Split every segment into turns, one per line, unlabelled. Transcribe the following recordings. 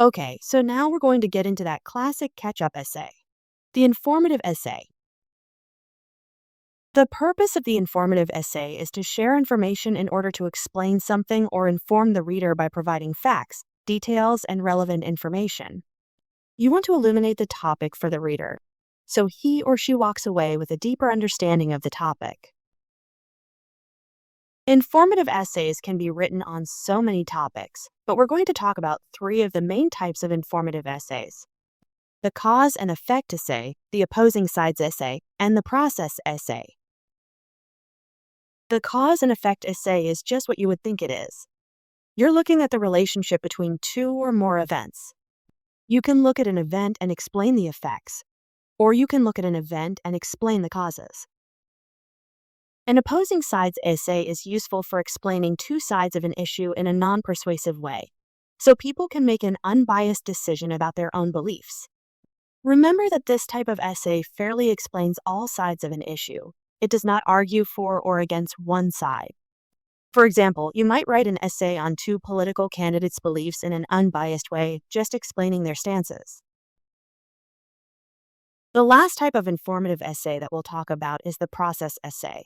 Okay, so now we're going to get into that classic catch-up essay, the informative essay. The purpose of the informative essay is to share information in order to explain something or inform the reader by providing facts, details, and relevant information. You want to illuminate the topic for the reader, so he or she walks away with a deeper understanding of the topic. Informative essays can be written on so many topics, but we're going to talk about three of the main types of informative essays: the cause and effect essay, the opposing sides essay, and the process essay. The cause and effect essay is just what you would think it is. You're looking at the relationship between two or more events. You can look at an event and explain the effects, or you can look at an event and explain the causes. An opposing sides essay is useful for explaining two sides of an issue in a non-persuasive way, so people can make an unbiased decision about their own beliefs. Remember that this type of essay fairly explains all sides of an issue. It does not argue for or against one side. For example, you might write an essay on two political candidates' beliefs in an unbiased way, just explaining their stances. The last type of informative essay that we'll talk about is the process essay.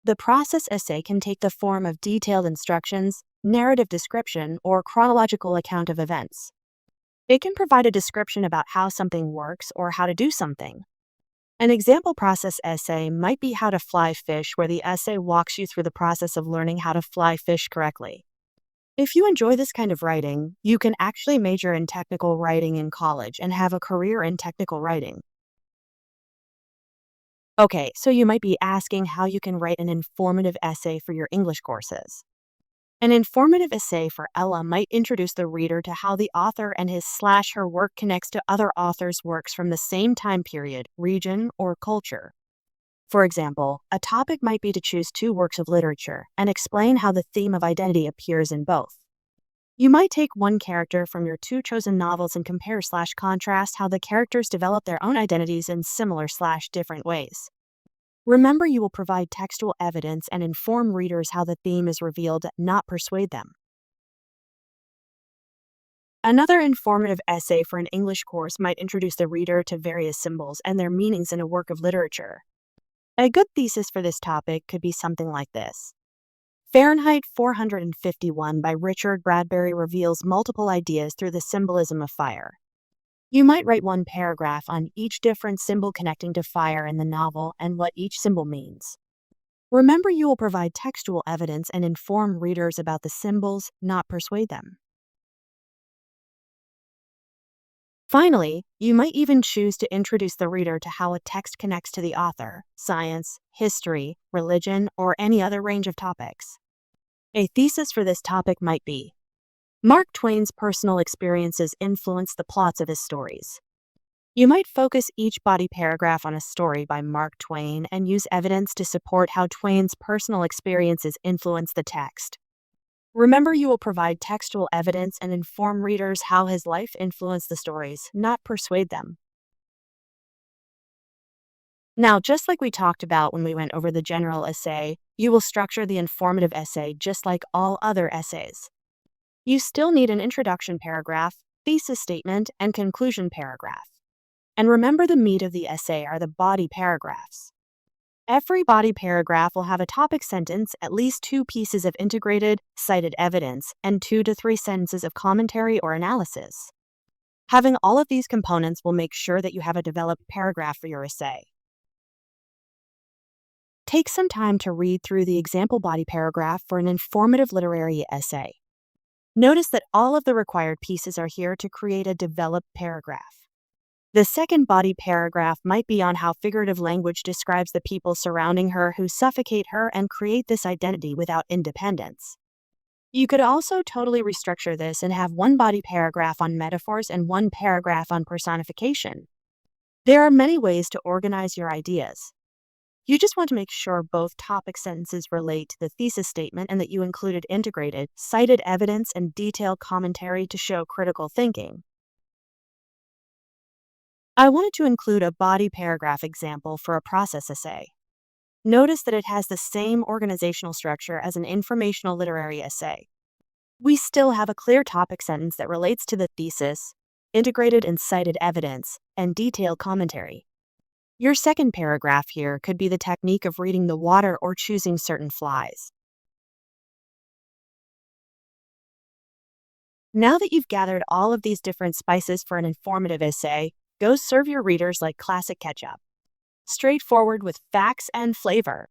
The process essay can take the form of detailed instructions, narrative description, or chronological account of events. It can provide a description about how something works or how to do something. An example process essay might be How to Fly Fish, where the essay walks you through the process of learning how to fly fish correctly. If you enjoy this kind of writing, you can actually major in technical writing in college and have a career in technical writing. Okay, so you might be asking how you can write an informative essay for your English courses. An informative essay for Ella might introduce the reader to how the author and his/her work connects to other authors' works from the same time period, region, or culture. For example, a topic might be to choose two works of literature and explain how the theme of identity appears in both. You might take one character from your two chosen novels and compare/contrast how the characters develop their own identities in similar/different ways. Remember, you will provide textual evidence and inform readers how the theme is revealed, not persuade them. Another informative essay for an English course might introduce the reader to various symbols and their meanings in a work of literature. A good thesis for this topic could be something like this. Fahrenheit 451 by Richard Bradbury reveals multiple ideas through the symbolism of fire. You might write one paragraph on each different symbol connecting to fire in the novel and what each symbol means. Remember, you will provide textual evidence and inform readers about the symbols, not persuade them. Finally, you might even choose to introduce the reader to how a text connects to the author, science, history, religion, or any other range of topics. A thesis for this topic might be: Mark Twain's personal experiences influence the plots of his stories. You might focus each body paragraph on a story by Mark Twain and use evidence to support how Twain's personal experiences influence the text. Remember, you will provide textual evidence and inform readers how his life influenced the stories, not persuade them. Now, just like we talked about when we went over the general essay, you will structure the informative essay just like all other essays. You still need an introduction paragraph, thesis statement, and conclusion paragraph. And remember, the meat of the essay are the body paragraphs. Every body paragraph will have a topic sentence, at least two pieces of integrated, cited evidence, and 2 to 3 sentences of commentary or analysis. Having all of these components will make sure that you have a developed paragraph for your essay. Take some time to read through the example body paragraph for an informative literary essay. Notice that all of the required pieces are here to create a developed paragraph. The second body paragraph might be on how figurative language describes the people surrounding her who suffocate her and create this identity without independence. You could also totally restructure this and have one body paragraph on metaphors and one paragraph on personification. There are many ways to organize your ideas. You just want to make sure both topic sentences relate to the thesis statement and that you included integrated, cited evidence and detailed commentary to show critical thinking. I wanted to include a body paragraph example for a process essay. Notice that it has the same organizational structure as an informational literary essay. We still have a clear topic sentence that relates to the thesis, integrated and cited evidence, and detailed commentary. Your second paragraph here could be the technique of reading the water or choosing certain flies. Now that you've gathered all of these different spices for an informative essay, go serve your readers like classic ketchup. Straightforward with facts and flavor.